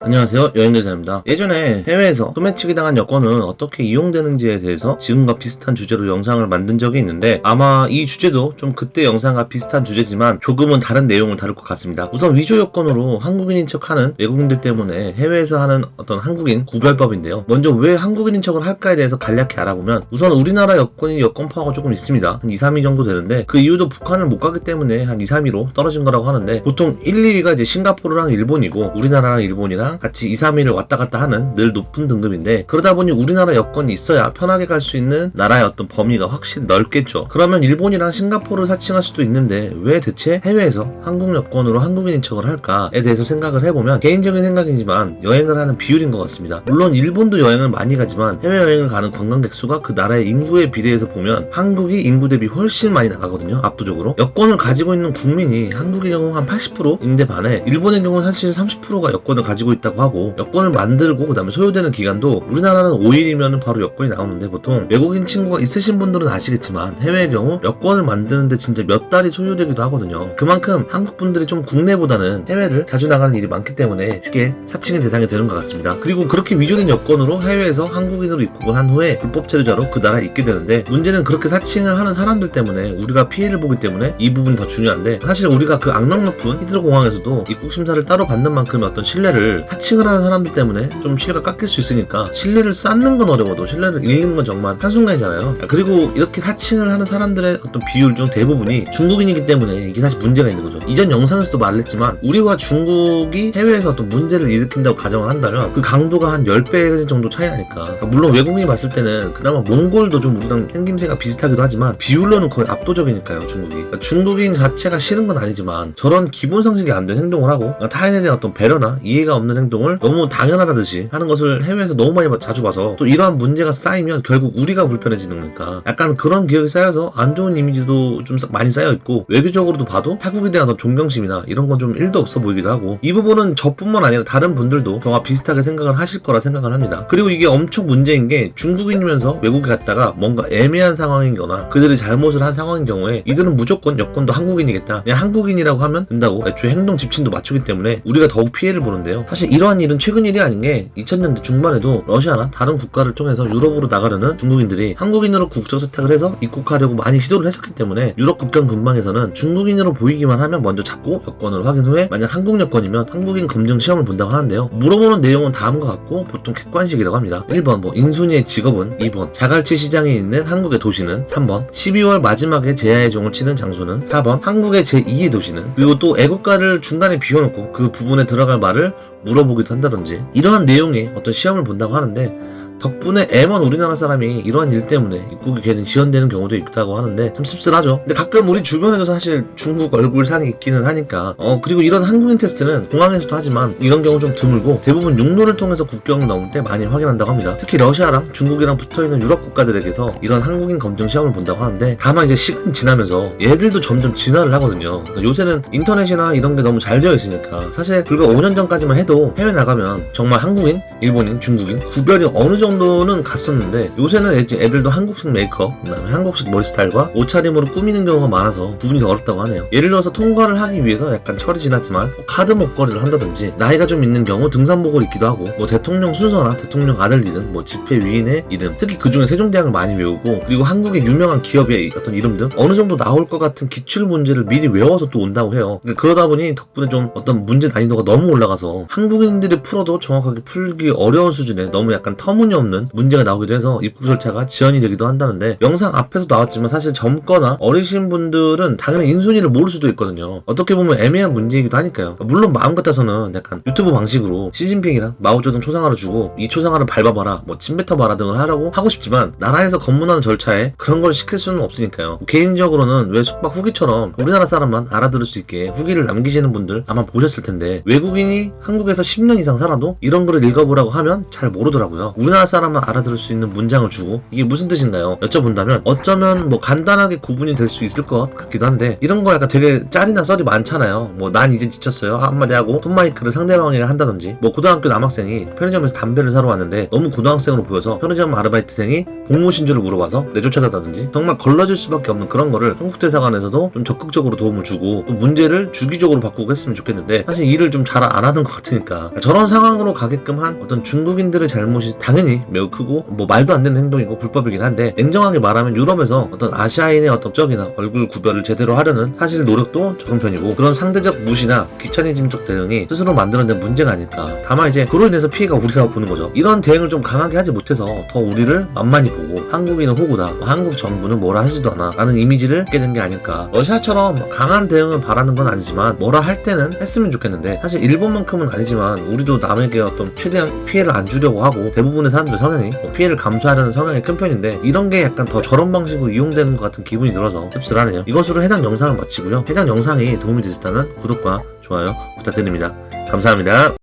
안녕하세요, 여행대사입니다. 예전에 해외에서 소매치기 당한 여권은 어떻게 이용되는지에 대해서 지금과 비슷한 주제로 영상을 만든 적이 있는데, 아마 이 주제도 좀 그때 영상과 비슷한 주제지만 조금은 다른 내용을 다룰 것 같습니다. 우선 위조 여권으로 한국인인 척하는 외국인들 때문에 해외에서 하는 어떤 한국인 구별법인데요. 먼저 왜 한국인인 척을 할까에 대해서 간략히 알아보면, 우선 우리나라 여권이 여권파가 조금 있습니다. 한 2, 3위 정도 되는데, 그 이유도 북한을 못 가기 때문에 한 2, 3위로 떨어진 거라고 하는데, 보통 1, 2위가 이제 싱가포르랑 일본이고, 우리나라랑 일본이랑 같이 2, 3위를 왔다 갔다 하는 늘 높은 등급인데, 그러다 보니 우리나라 여권이 있어야 편하게 갈 수 있는 나라의 어떤 범위가 확실히 넓겠죠. 그러면 일본이랑 싱가포르를 사칭할 수도 있는데, 왜 대체 해외에서 한국 여권으로 한국인인 척을 할까에 대해서 생각을 해보면, 개인적인 생각이지만 여행을 하는 비율인 것 같습니다. 물론 일본도 여행을 많이 가지만 해외여행을 가는 관광객 수가 그 나라의 인구에 비례해서 보면 한국이 인구 대비 훨씬 많이 나가거든요. 압도적으로. 여권을 가지고 있는 국민이 한국의 경우 한 80%인데 반해 일본의 경우는 사실 30%가 여권을 가지고 있다고 하고, 여권을 만들고 그 다음에 소요되는 기간도 우리나라는 5일이면 바로 여권이 나오는데, 보통 외국인 친구가 있으신 분들은 아시겠지만 해외의 경우 여권을 만드는데 진짜 몇 달이 소요되기도 하거든요. 그만큼 한국 분들이 좀 국내보다는 해외를 자주 나가는 일이 많기 때문에 쉽게 사칭의 대상이 되는 것 같습니다. 그리고 그렇게 위조된 여권으로 해외에서 한국인으로 입국을 한 후에 불법 체류자로 그 나라에 있게 되는데, 문제는 그렇게 사칭을 하는 사람들 때문에 우리가 피해를 보기 때문에 이 부분이 더 중요한데, 사실 우리가 그 악명 높은 히드로 공항에서도 입국 심사를 따로 받는 만큼의 어떤 신뢰를 사칭을 하는 사람들 때문에 좀 신뢰가 깎일 수 있으니까, 신뢰를 쌓는 건 어려워도 신뢰를 잃는 건 정말 한순간이잖아요. 그리고 이렇게 사칭을 하는 사람들의 어떤 비율 중 대부분이 중국인이기 때문에 이게 사실 문제가 있는 거죠. 이전 영상에서도 말했지만, 우리와 중국이 해외에서 어떤 문제를 일으킨다고 가정을 한다면 그 강도가 한 10배 정도 차이 나니까. 물론 외국인이 봤을 때는 그나마 몽골도 좀 우리랑 생김새가 비슷하기도 하지만 비율로는 거의 압도적이니까요, 중국이. 중국인 자체가 싫은 건 아니지만 저런 기본 상식이 안 된 행동을 하고, 타인에 대한 어떤 배려나 이해가 없는 행동을 너무 당연하다듯이 하는 것을 해외에서 너무 많이 자주 봐서, 또 이러한 문제가 쌓이면 결국 우리가 불편해지는 거니까 약간 그런 기억이 쌓여서 안 좋은 이미지도 좀 많이 쌓여있고, 외교적으로도 봐도 타국에 대한 어떤 존경심이나 이런 건 좀 1도 없어 보이기도 하고, 이 부분은 저뿐만 아니라 다른 분들도 저와 비슷하게 생각을 하실 거라 생각을 합니다. 그리고 이게 엄청 문제인 게, 중국인이면서 외국에 갔다가 뭔가 애매한 상황인 거나 그들이 잘못을 한 상황인 경우에 이들은 무조건 여권도 한국인이겠다, 그냥 한국인이라고 하면 된다고 애초에 행동 지침도 맞추기 때문에 우리가 더욱 피해를 보는데요. 사실 이러한 일은 최근 일이 아닌 게, 2000년대 중반에도 러시아나 다른 국가를 통해서 유럽으로 나가려는 중국인들이 한국인으로 국적 세탁을 해서 입국하려고 많이 시도를 했었기 때문에, 유럽 국경 근방에서는 중국인으로 보이기만 하면 먼저 잡고 여권을 확인 후에 만약 한국 여권이면 한국인 검증 시험을 본다고 하는데요. 물어보는 내용은 다음과 같고 보통 객관식이라고 합니다. 1번 인순이의 직업은, 2번 자갈치 시장에 있는 한국의 도시는, 3번 12월 마지막에 제야의 종을 치는 장소는, 4번 한국의 제2의 도시는. 그리고 또 애국가를 중간에 비워놓고 그 부분에 들어갈 말을 물어보기도 한다든지, 이러한 내용의 어떤 시험을 본다고 하는데, 덕분에 M1 우리나라 사람이 이러한 일 때문에 입국이 괜히 지연되는 경우도 있다고 하는데 참 씁쓸하죠. 근데 가끔 우리 주변에도 사실 중국 얼굴상이 있기는 하니까. 그리고 이런 한국인 테스트는 공항에서도 하지만 이런 경우 좀 드물고, 대부분 육로를 통해서 국경을 넘을 때 많이 확인한다고 합니다. 특히 러시아랑 중국이랑 붙어있는 유럽 국가들에게서 이런 한국인 검증 시험을 본다고 하는데, 다만 이제 시간이 지나면서 얘들도 점점 진화를 하거든요. 그러니까 요새는 인터넷이나 이런 게 너무 잘 되어 있으니까, 사실 불과 5년 전까지만 해도 해외 나가면 정말 한국인, 일본인, 중국인 구별이 어느 정도는 갔었는데, 요새는 애들도 한국식 메이크업, 그다음에 한국식 머리 스타일과 옷차림으로 꾸미는 경우가 많아서 구분이 더 어렵다고 하네요. 예를 들어서 통과를 하기 위해서 약간 철이 지났지만 카드 목걸이를 한다든지, 나이가 좀 있는 경우 등산복을 입기도 하고, 대통령 순서나 대통령 아들 이름, 집회 위인의 이름, 특히 그중에 세종대왕을 많이 외우고, 그리고 한국의 유명한 기업의 어떤 이름 등 어느 정도 나올 것 같은 기출 문제를 미리 외워서 또 온다고 해요. 그러다 보니 덕분에 좀 어떤 문제 난이도가 너무 올라가서 한국인들이 풀어도 정확하게 풀기 어려운 수준에 너무 약간 터무니없는 문제가 나오기도 해서 입국 절차가 지연이 되기도 한다는데, 영상 앞에서 나왔지만 사실 젊거나 어리신 분들은 당연히 인순이를 모를 수도 있거든요. 어떻게 보면 애매한 문제이기도 하니까요. 물론 마음 같아서는 약간 유튜브 방식으로 시진핑이랑 마오쩌둥 초상화를 주고, 이 초상화를 밟아봐라, 침 뱉어봐라 등을 하라고 하고 싶지만, 나라에서 검문하는 절차에 그런 걸 시킬 수는 없으니까요. 개인적으로는 왜 숙박 후기처럼 우리나라 사람만 알아들을 수 있게 후기를 남기시는 분들 아마 보셨을 텐데, 외국인이 한국에서 10년 이상 살아도 이런 글을 읽어보라고 하면 잘 모르더라고요. 우리나라 사람은 알아들을 수 있는 문장을 주고 이게 무슨 뜻인가요? 여쭤본다면 어쩌면 뭐 간단하게 구분이 될 수 있을 것 같기도 한데 이런 거 약간 되게 짤이나 썰이 많잖아요. 뭐 난 이제 지쳤어요 한마디 하고 톤 마이크를 상대방에게 한다든지 뭐 고등학교 남학생이 편의점에서 담배를 사러 왔는데 너무 고등학생으로 보여서 편의점 아르바이트생이 복무신조를 물어봐서 내쫓아다든지 정말 걸러질 수밖에 없는 그런 거를 한국대사관에서도 좀 적극적으로 도움을 주고 또 문제를 주기적으로 바꾸고 했으면 좋겠는데 사실 일을 좀 잘 안 하는 것 같으니까 저런 상황으로 가게끔 한 어떤 중국인들의 잘못이 당연히 매우 크고 뭐 말도 안 되는 행동이고 불법이긴 한데 냉정하게 말하면 유럽에서 어떤 아시아인의 어떤 적이나 얼굴 구별을 제대로 하려는 사실 노력도 적은 편이고 그런 상대적 무시나 귀차니즘적 대응이 스스로 만들어낸 문제가 아닐까. 다만 이제 그로 인해서 피해가 우리가 보는 거죠. 이런 대응을 좀 강하게 하지 못해서 더 우리를 만만히 보고 한국인은 호구다, 한국 정부는 뭐라 하지도 않아 라는 이미지를 갖게 된 게 아닐까. 러시아처럼 강한 대응을 바라는 건 아니지만 뭐라 할 때는 했으면 좋겠는데 사실 일본만큼은 아니지만 우리도 남에게 어떤 최대한 피해를 안 주려고 하고 대부분의 사람들 성향이 피해를 감수하려는 성향이 큰 편인데 이런 게 약간 더 저런 방식으로 이용되는 것 같은 기분이 들어서 씁쓸하네요. 이것으로 해당 영상을 마치고요. 해당 영상이 도움이 되셨다면 구독과 좋아요 부탁드립니다. 감사합니다.